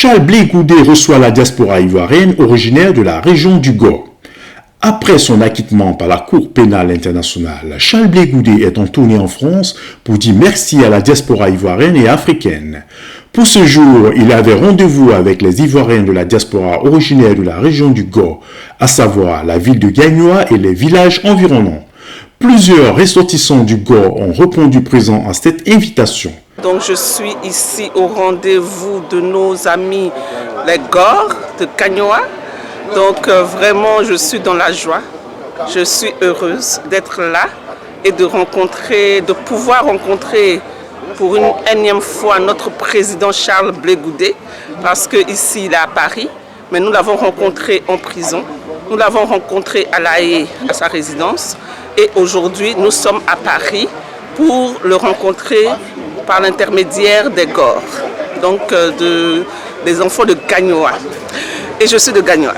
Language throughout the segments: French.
Charles Blé Goudé reçoit la diaspora ivoirienne originaire de la région du Gor. Après son acquittement par la Cour pénale internationale, Charles Blé Goudé est en tournée en France pour dire merci à la diaspora ivoirienne et africaine. Pour ce jour, il avait rendez-vous avec les Ivoiriens de la diaspora originaire de la région du Gor, à savoir la ville de Gagnoa et les villages environnants. Plusieurs ressortissants du Gor ont répondu présents à cette invitation. Donc je suis ici au rendez-vous de nos amis les Gor de Gagnoa. Donc vraiment je suis dans la joie. Je suis heureuse d'être là et de pouvoir rencontrer pour une énième fois notre président Charles Blé Goudé, parce qu'ici il est à Paris, mais nous l'avons rencontré en prison, nous l'avons rencontré à La Haye, à sa résidence, et aujourd'hui nous sommes à Paris pour le rencontrer par l'intermédiaire des Gor, donc des enfants de Gagnoa. Et je suis de Gagnoa.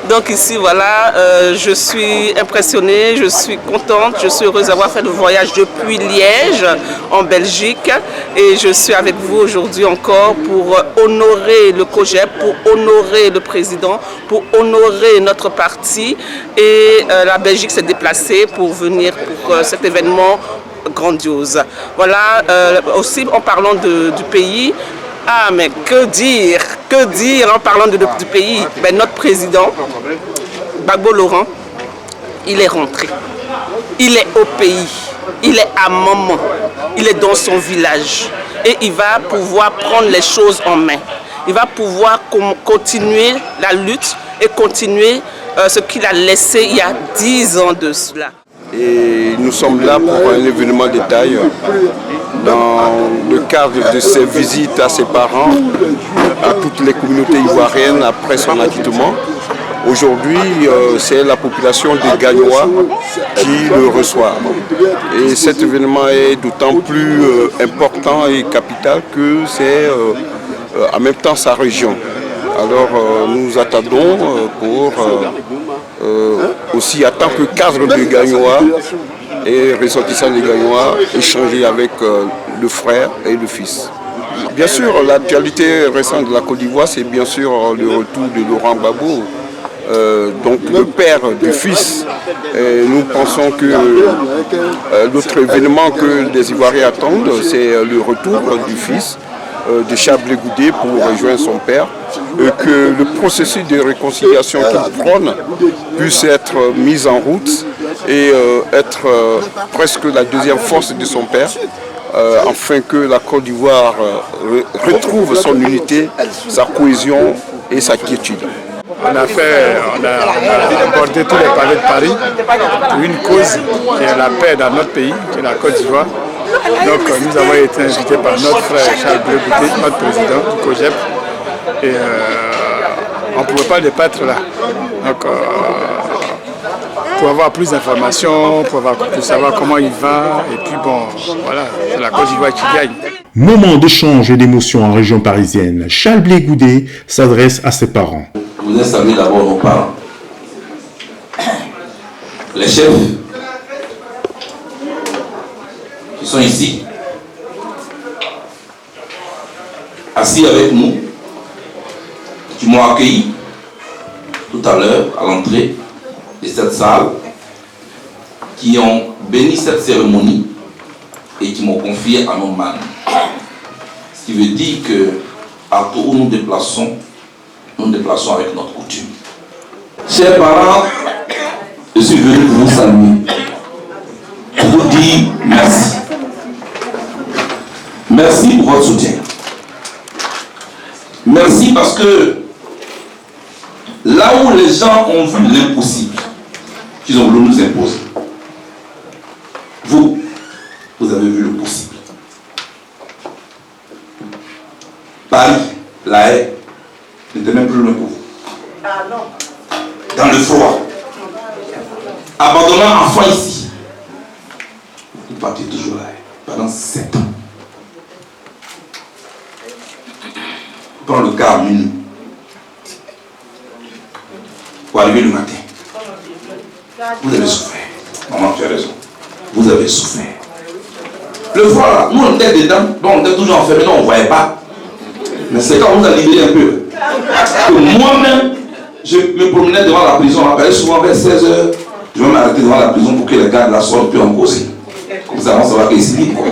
Donc ici, voilà, je suis impressionnée, je suis contente, je suis heureuse d'avoir fait le voyage depuis Liège, en Belgique. Et je suis avec vous aujourd'hui encore pour honorer le COJEP, pour honorer le président, pour honorer notre parti. Et la Belgique s'est déplacée pour venir pour cet événement grandiose. Voilà, aussi en parlant du pays. Ah, mais que dire en parlant du pays? Ben, notre président, Gbagbo Laurent, il est rentré. Il est au pays. Il est à Maman. Il est dans son village. Et il va pouvoir prendre les choses en main. Il va pouvoir continuer la lutte et continuer ce qu'il a laissé il y a 10 ans de cela. Et nous sommes là pour un événement de taille dans le cadre de ses visites à ses parents, à toutes les communautés ivoiriennes après son acquittement. Aujourd'hui, c'est la population de Gagnoa qui le reçoit. Et cet événement est d'autant plus important et capital que c'est en même temps sa région. Alors nous attendons pour aussi, en tant que cadre de Gagnoa et ressortissant de Gagnoa, échanger avec le frère et le fils. Bien sûr, l'actualité récente de la Côte d'Ivoire, c'est bien sûr le retour de Laurent Gbagbo, donc le père du fils. Et nous pensons que l'autre événement que les Ivoiriens attendent, c'est le retour du fils de Charles Blé Goudé pour rejoindre son père, et que le processus de réconciliation qu'il prône puisse être mis en route et être presque la deuxième force de son père, afin que la Côte d'Ivoire retrouve son unité, sa cohésion et sa quiétude. On a abordé tous les palais de Paris pour une cause qui est la paix dans notre pays, qui est la Côte d'Ivoire. Donc nous avons été invités par notre frère Charles Blé Goudé, notre président du COJEP. Et on ne pouvait pas ne pas être là. Donc pour avoir plus d'informations, pour savoir comment il va, et puis bon, voilà, c'est la Côte d'Ivoire qui gagne. Moment d'échange et d'émotion en région parisienne, Charles Blé Goudé s'adresse à ses parents. Je voudrais saluer d'abord nos parents, les chefs qui sont ici, assis avec nous, qui m'ont accueilli tout à l'heure à l'entrée de cette salle, qui ont béni cette cérémonie et qui m'ont confié à nos mains. Ce qui veut dire que partout où nous nous déplaçons avec notre coutume. Chers parents, je suis venu vous saluer, pour vous dire merci. Merci pour votre soutien. Merci parce que là où les gens ont vu l'impossible, qu'ils ont voulu nous imposer, vous avez vu le possible. Paris, La Haye, n'était même plus loin pour vous. Ah non. Dans le froid. Abandonnant enfant ici. Vous partiez toujours là, pendant 7 ans. Prends le car minuit. Pour arriver le matin. Vous avez souffert. Maman, tu as raison. Vous avez souffert. Le froid là, nous on était dedans, donc on était toujours enfermés, donc on ne voyait pas. Mais c'est quand on vous a libéré un peu. Que moi-même, je me promenais devant la prison. On appelait souvent vers 16h. Je vais m'arrêter devant la prison pour que les gardes la sortent plus en cause. Comme ça, on saura qu'ils s'y libre.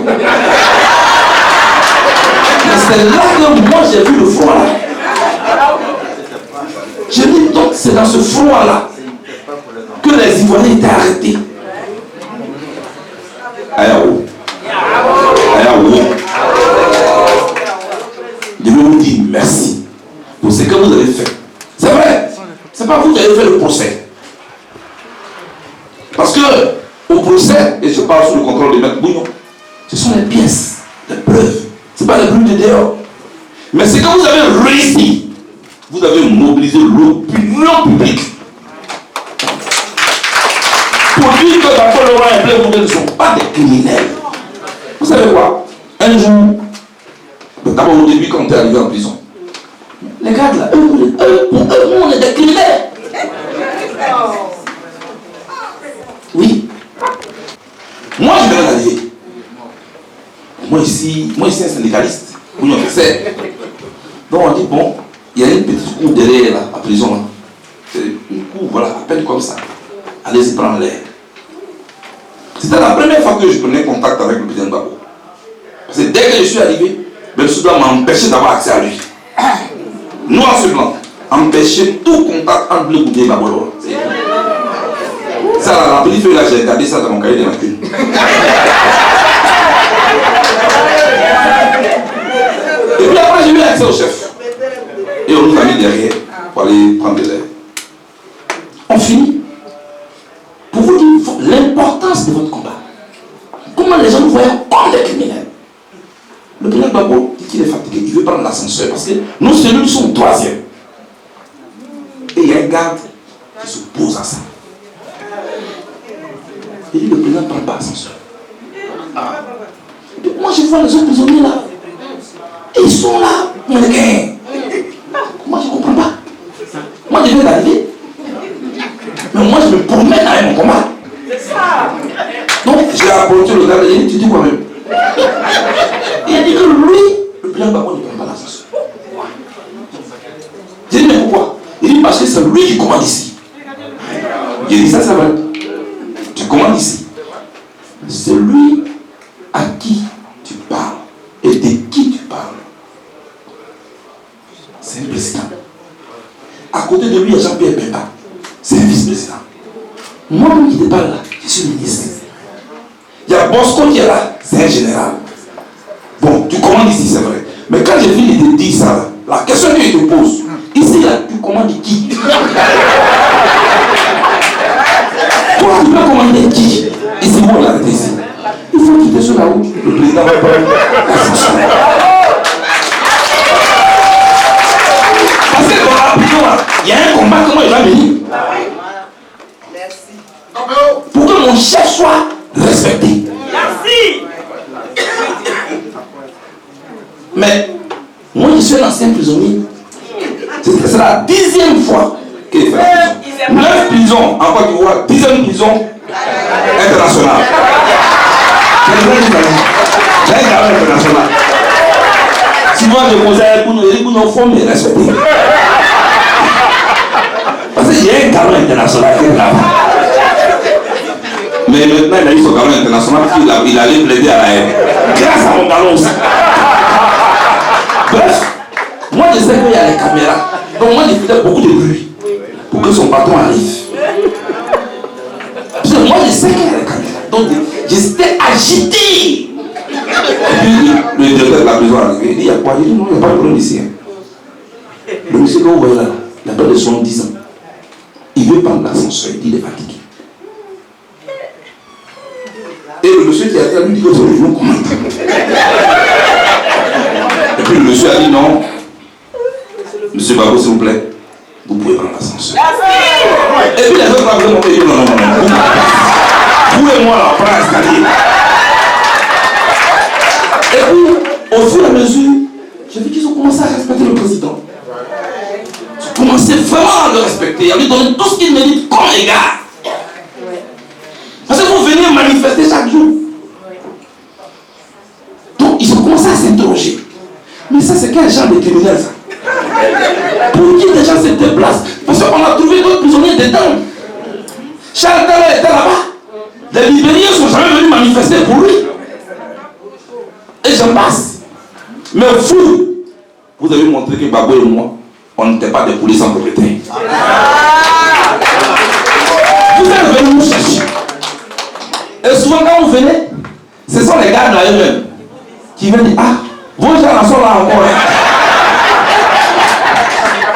Mais c'est là que moi j'ai vu le front là. J'ai dit donc c'est dans ce front là que les Ivoiriens étaient arrêtés. Ayaou. Ayaou. Je veux vous dire merci pour ce que vous avez fait. C'est vrai. C'est pas vous qui avez fait le procès. Parce que au procès, et je parle sous le contrôle de Maître Bouillon, ce sont les pièces, les preuves. Ce n'est pas les bruits de dehors. Mais c'est que vous avez réussi. Vous avez mobilisé l'opinion publique pour dire que Paul Laurent et Blaise Goudé ne sont pas des criminels. Vous savez quoi? Un jour, d'abord au début quand tu es arrivé en prison, les gars là, eux, on est des criminels. Oui. Moi je vais l'arriver. Moi ici un syndicaliste. Oui, on sait. Donc on dit bon, il y a une petite cour derrière là, à prison là. C'est une cour, voilà, à peine comme ça. Allez-y prendre l'air. C'était la première fois que je prenais contact avec le président Gbagbo. Parce que dès que je suis arrivé, le Soudan m'a empêché d'avoir accès à lui. Noir sur blanc. Empêcher tout contact entre le Goudé et Gbagbo. Ça, la petite feuille là, j'ai regardé ça dans mon cahier de lacunes. Et puis après, j'ai eu accès au chef. Et on nous a mis derrière pour aller prendre de l'air. On finit. Pour vous dire l'importance de votre combat. Comment les gens nous voyaient comme des criminels. Le président Gbagbo dit qu'il est fatigué, il veut prendre l'ascenseur parce que nos cellules sont troisième. Et il y a un garde qui se pose à ça. Il dit le président ne prend pas l'ascenseur. Moi je vois les autres prisonniers là. Et ils sont là, moi je ne comprends pas. Moi je viens d'arriver. Mais moi je me promène avec mon combat. Donc j'ai apporté le gars et il dit, tu dis quoi même? Il a dit que lui, le président Gbagbo ne prend pas l'ascenseur. J'ai dit mais pourquoi? Il dit parce que c'est lui qui commande ici. J'ai dit ça va. Tu commandes ici. C'est lui à qui tu parles et de qui tu parles. C'est un président. À côté de lui, il y a Jean-Pierre Bemba. C'est un vice-président. Moi-même qui te parle là, je suis ministre. Il y a Bosco qui est là, c'est un général. Bon, tu commandes ici, c'est vrai. Mais quand j'ai fini de dire ça, la question que je te pose, ici là, tu commandes qui? Toi, tu peux commander qui? Ici, où on l'a arrêté ici. Il faut quitter ce là-haut. Le président va prendre l'ascenseur. Parce que dans la prison, il y a un combat, comment il va venir? Pour que mon chef soit respecté. Merci. Mais moi, je suis un ancien prisonnier. C'est la 10e fois qu'il fait la prison. 9 prisons en Côte d'Ivoire, 10e prison internationale. J'ai un galon international. Si moi je posais un coup, nous nous faut me respecter. Parce qu'il y a un galon international qui est là-bas. Mais maintenant, il a eu son galon international, il allait plaider à la haine. Grâce à mon galon aussi. Bref, moi je sais qu'il y a les caméras. Donc moi je faisais beaucoup de bruit pour que son patron arrive. Parce que moi je sais qu'il y a les caméras. Donc j'étais agité. Et puis le directeur de la prison est arrivé. Il dit, il y a quoi? Il dit, non, il n'y a pas de problème ici. Le monsieur que vous voyez là, il a pas de 70 ans. Il veut prendre l'ascenseur, il dit, il est fatigué. Et le monsieur qui a dit, lui dit que c'est le genou commande. Et puis le monsieur a dit, non, monsieur Gbagbo, s'il vous plaît, vous pouvez prendre l'ascenseur. Et puis les autres ont dit, non, vous et moi là, on prend l'escalier. Et puis, au fur et à mesure, j'ai vu qu'ils ont commencé à respecter le président. Ils ont commencé vraiment à le respecter, à lui donner tout ce qu'il mérite comme égard. Parce que vous venez manifester chaque jour. Donc, ils ont commencé à s'interroger. Mais Mais ça, c'est quel genre de criminel, ça? Pour qui des gens se déplacent? Parce qu'on a trouvé d'autres prisonniers dedans. Charles Taylor était là-bas. Les Libériens ne sont jamais venus manifester pour lui. Et j'en passe. Mais vous avez montré que Babo et moi, on n'était pas des policiers en propriété. Vous êtes venus nous chercher. Et souvent, quand vous venez, ce sont les gars là eux-mêmes qui viennent dire, ah, vos gens sont là encore.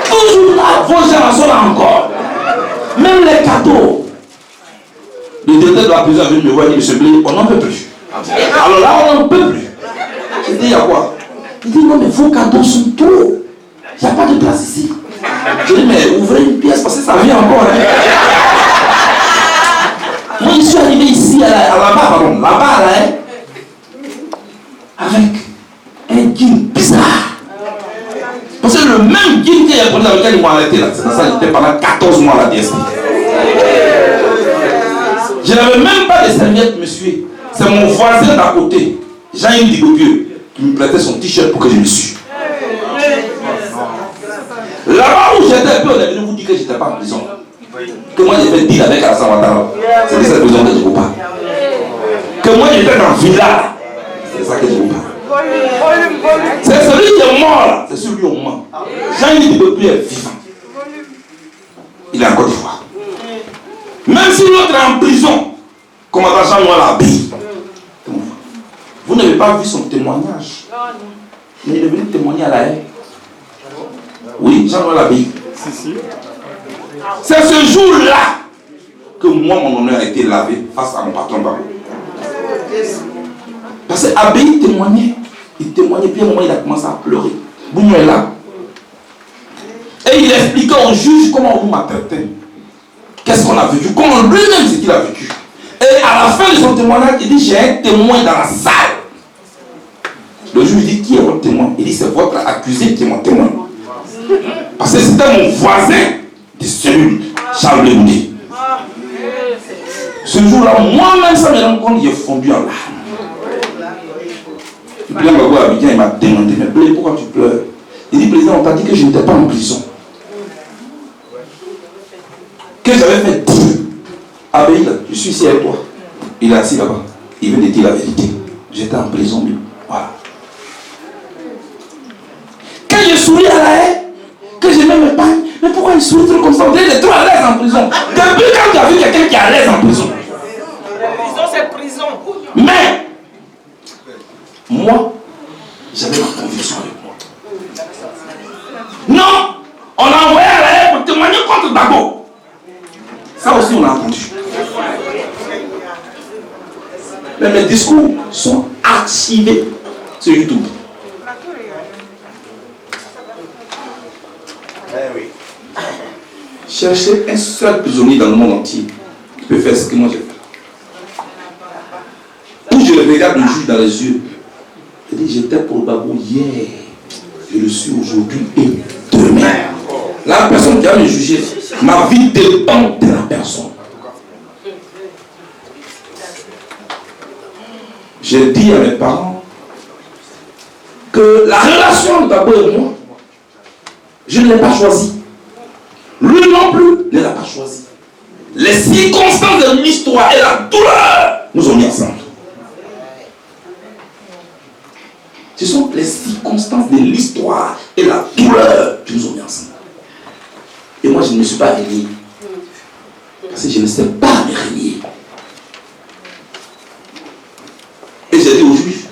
Toujours là, vos gens sont là encore. Même les cadeaux. Le directeur de la prison vient me voir et dit, M. Blé, on n'en peut plus. Alors là, on n'en peut plus. Je dis, il y a quoi? Il dit, non, mais vos cadeaux sont trop. Il n'y a pas de place ici. Je dis, mais ouvrez une pièce parce que ça vient encore. Hein. Moi, je suis arrivé ici, là-bas, pardon, là-bas, là, hein, avec un jean bizarre. Parce que le même jean qu'il y a dans lequel ils m'ont arrêté, là, c'est pour ça que j'étais pendant 14 mois à la DSP. Je n'avais même pas de serviette, monsieur. C'est mon voisin d'à côté, Jean-Yves Digopieux, qui me prêtait son t-shirt pour que je me sue. Là-bas où j'étais, on est venu vous dire que je n'étais pas en prison. Que moi j'ai fait deal avec Alassane Ouattara. C'est de cette prison que je vous parle. Que moi j'étais dans le village. C'est ça que je vous parle. C'est celui qui est mort là. C'est celui au moins. Jean-Yves Digopieux est vivant. Il est en Côte d'Ivoire. Même si l'autre est en prison, commandant Jean-Noël Abbaye. Vous n'avez pas vu son témoignage. Mais il est venu témoigner à la haie. Oui, Jean-Noël Abbaye. C'est ce jour-là que moi, mon honneur a été lavé face à mon patron Babo. Parce qu'Abbaye témoignait. Il témoignait, puis à un moment, il a commencé à pleurer. Bougnou est là. Et il expliquait au juge comment on m'a traité. Qu'est-ce qu'on a vécu? Comment lui-même ce qu'il a vécu. Et à la fin de son témoignage, il dit, j'ai un témoin dans la salle. Le juge dit, qui est votre témoin? Il dit, c'est votre accusé qui est mon témoin. Parce que c'était mon voisin de cellule, Charles Blé. Ce jour-là, moi-même, ça me rend compte, il est fondu en larmes. Le président Babo Abidjan, il m'a demandé, mais Blé, pourquoi tu pleures? Il dit, président, on t'a dit que je n'étais pas en prison. Que j'avais fait dire, Abbaye, je suis ici avec toi. Il est assis là-bas. Il vient de dire la vérité. J'étais en prison, mais voilà. Quand je souris à la haie, que je m'aime pas, mais pourquoi il sourit trop comme ça? On dirait qu'il est trop à l'aise en prison. Depuis quand tu as vu quelqu'un qui est à l'aise en prison? Prison, c'est prison. Mais, moi, j'avais ma conviction avec moi. Non, on a envoyé à la haie pour témoigner contre Babo. Ça aussi, on a entendu. Mais mes discours sont archivés sur YouTube. Cherchez un seul prisonnier dans le monde entier qui peut faire ce que moi j'ai fait. Où je le regarde le juge dans les yeux. Je dis, j'étais pour Babo hier. Je le suis aujourd'hui et demain. La personne qui va me juger, ma vie dépend de la personne. J'ai dit à mes parents que la relation de Babo et moi, je ne l'ai pas choisie. Lui non plus ne l'a pas choisi. Les circonstances de l'histoire et la douleur nous ont mis ensemble. Ce sont les circonstances de l'histoire et la douleur qui nous ont mis ensemble. Et moi, je ne me suis pas renié. Parce que je ne sais pas me renier. Et j'ai dit au juge,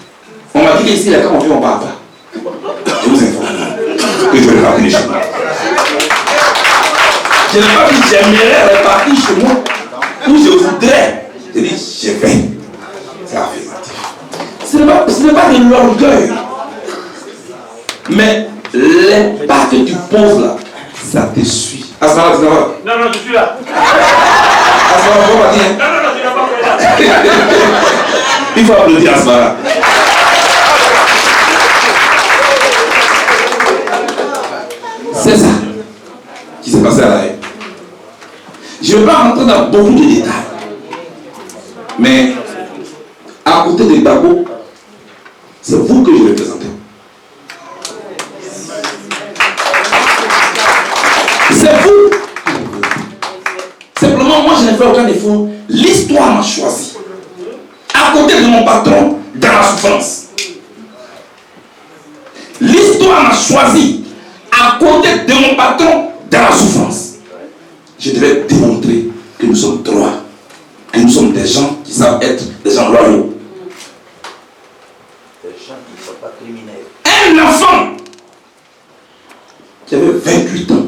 on m'a dit qu'ici, quand on vient, on ne parle pas. Je vous informe que je vais le rappeler chez moi. Je n'ai pas dit j'aimerais repartir chez moi. Ou je voudrais. Je dis, j'ai fait. C'est affirmatif. Ce n'est pas de l'orgueil. Mais les pas que tu poses là, ça te suit. Asmara, tu n'as pas? Non, je suis là. Asmara, faut pas dire. Non, tu n'as pas fait là. Il faut applaudir Asmara. C'est ça qui s'est passé à la haie. Je ne vais pas rentrer dans beaucoup de détails. Mais à côté de Babo, c'est vous que je vais présenter. frères, aucun effort. L'histoire m'a choisi. À côté de mon patron, dans la souffrance. L'histoire m'a choisi. À côté de mon patron, dans la souffrance. Je devais démontrer que nous sommes droits. Que nous sommes des gens qui savent être des gens loyaux. Des gens qui ne sont pas criminels. Un enfant qui avait 28 ans,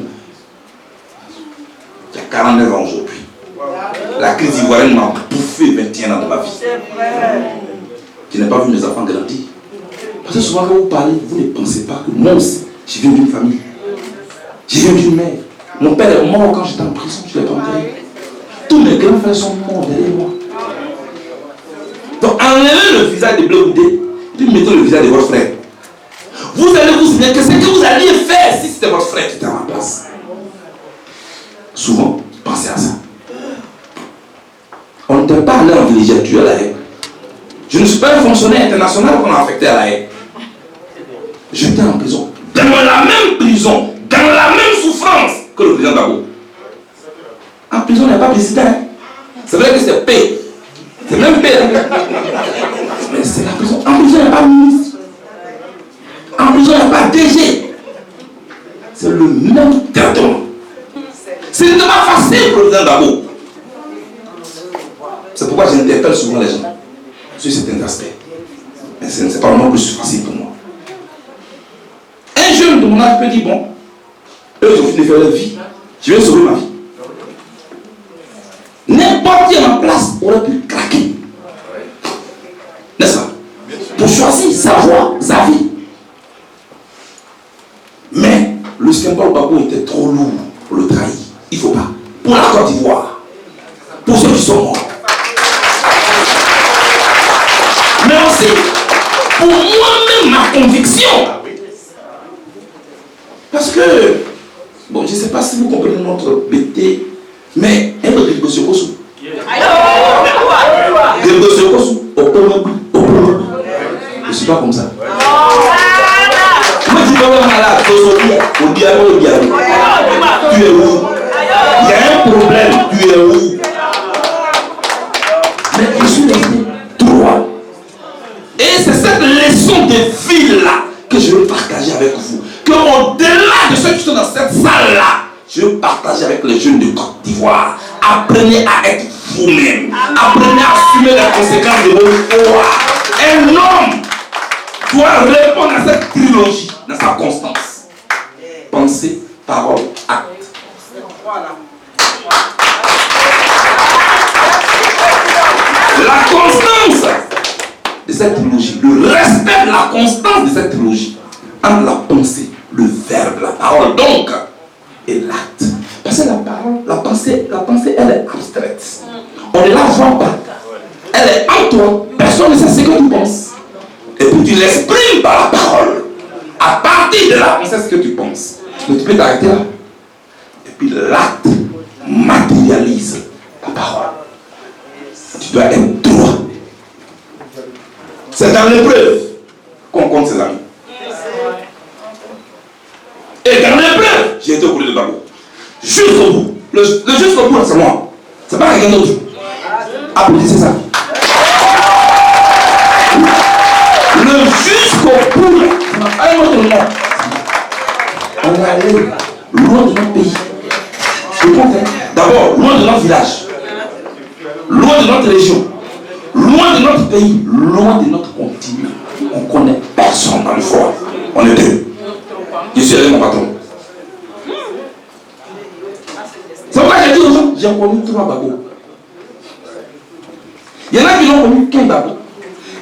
qui a 49 ans aujourd'hui. La crise ivoirienne m'a bouffé 21 ans de ma vie. Je n'ai pas vu mes enfants grandir. Parce que souvent quand vous parlez, vous ne pensez pas que moi aussi, je viens d'une famille. Je viens d'une mère. Mon père est mort quand j'étais en prison, je ne l'ai pas enterré. Tous mes grands frères sont morts derrière moi. Donc enlevez le visage de Bleu Goudé, puis mettez le visage de votre frère. Vous allez vous souvenir que ce que vous alliez faire si c'était votre frère qui était à ma place. Souvent, pensez à ça. On ne peut pas aller en villégiature à la haie. Je ne suis pas un fonctionnaire international qu'on a affecté à la haie. J'étais en prison. Dans la même prison, dans la même souffrance que le président Gbagbo. En prison, il n'y a pas de président. C'est vrai que c'est paix. C'est même paix. Mais c'est la prison. En prison, il n'y a pas de ministre. En prison, il n'y a pas de DG. C'est le même traitement. Ce n'est pas facile pour le président Gbagbo. C'est pourquoi j'interpelle souvent les gens sur certains aspects. Mais ce n'est pas vraiment plus facile pour moi. Un jeune de mon âge peut dire, bon, eux ils ont fini de faire leur vie, je vais sauver ma vie. N'importe qui à ma place aurait pu craquer. N'est-ce pas? Pour choisir sa voie, sa vie. Mais le symbole Gbagbo était trop lourd pour le trahir. Il ne faut pas. Pour la Côte d'Ivoire, pour ceux qui sont morts. Mais aussi, pour moi-même, ma conviction. Parce que, bon, je ne sais pas si vous comprenez notre BT, mais un peu de Gosyokosu. De Gosyokosu, au Pomobu. Je ne suis pas comme ça. Moi, je suis pas malade, au diable, tu es où? Il y a un problème, tu es où? Mais je suis resté droit. Et c'est cette leçon de vie-là que je veux partager avec vous. Qu'au-delà de ceux qui sont dans cette salle-là, je veux partager avec les jeunes de Côte d'Ivoire. Apprenez à être vous-même. Apprenez à assumer les conséquences de votre foi. Un homme doit répondre à cette trilogie dans sa constance. Pensée, parole, acte. La constance de cette trilogie, le respect de la constance de cette trilogie, entre la pensée, le verbe, la parole donc, et l'acte. Parce que la parole, la pensée, elle est abstraite. On ne la voit pas. Elle est en toi. Personne ne sait ce que tu penses. Et puis tu l'exprimes par la parole. À partir de là, on sait ce que tu penses. Mais tu peux t'arrêter là. Et puis l'acte matérialise la parole. Tu dois être droit. C'est dans l'épreuve qu'on compte ses amis. Et dans l'épreuve, j'ai été au bout de Gbagbo. Jusqu'au bout. Le jusqu'au bout, c'est moi. C'est pas quelqu'un d'autre. Applaudissez ça. Le jusqu'au bout. Allez, moi, de moi. On est allé loin de notre pays. Je compte, hein. D'abord, loin de notre village. Loin de notre région. Loin de notre pays. Loin de notre continent. On ne connaît personne dans le fort. On est deux. Je suis avec mon patron. C'est pourquoi j'ai dit aux gens, j'ai connu 3 Gbagbo. Il y en a qui n'ont connu qu'un Gbagbo.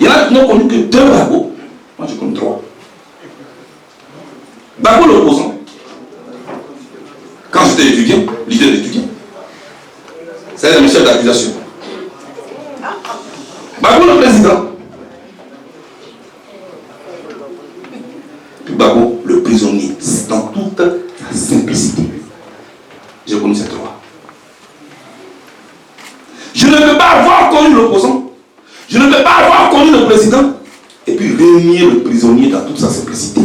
Il y en a qui n'ont connu que 2 Gbagbo. Moi, j'ai connu 3. Gbagbo l'opposant. Quand j'étais étudiant, leader d'étudiant, c'est le chef d'accusation. Gbagbo le président. Puis Gbagbo le prisonnier, dans toute sa simplicité. J'ai connu ces 3. Je ne peux pas avoir connu l'opposant. Je ne peux pas avoir connu le président. Et puis réunir le prisonnier dans toute sa simplicité.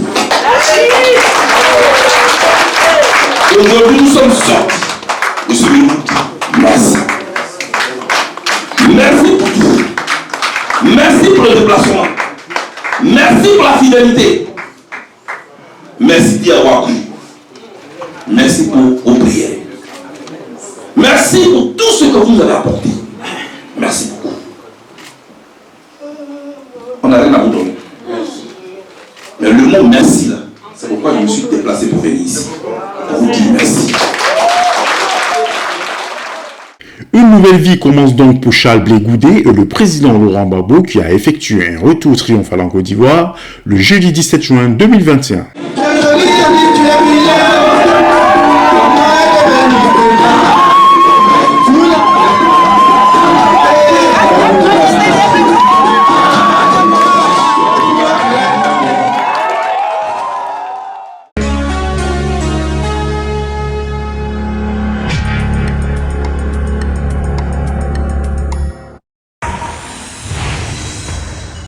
Aujourd'hui, nous sommes sortis. Je suis venu vous dire merci. Merci pour la fidélité. Merci d'y avoir cru. Merci pour vos prières. Merci pour tout ce que vous avez apporté. Merci beaucoup. On n'a rien à vous donner. Mais le mot merci là, c'est pourquoi je me suis déplacé pour venir ici. Pour vous dire merci. Une nouvelle vie commence donc pour Charles Blé Goudé et le président Laurent Gbagbo qui a effectué un retour triomphal en Côte d'Ivoire le jeudi 17 juin 2021.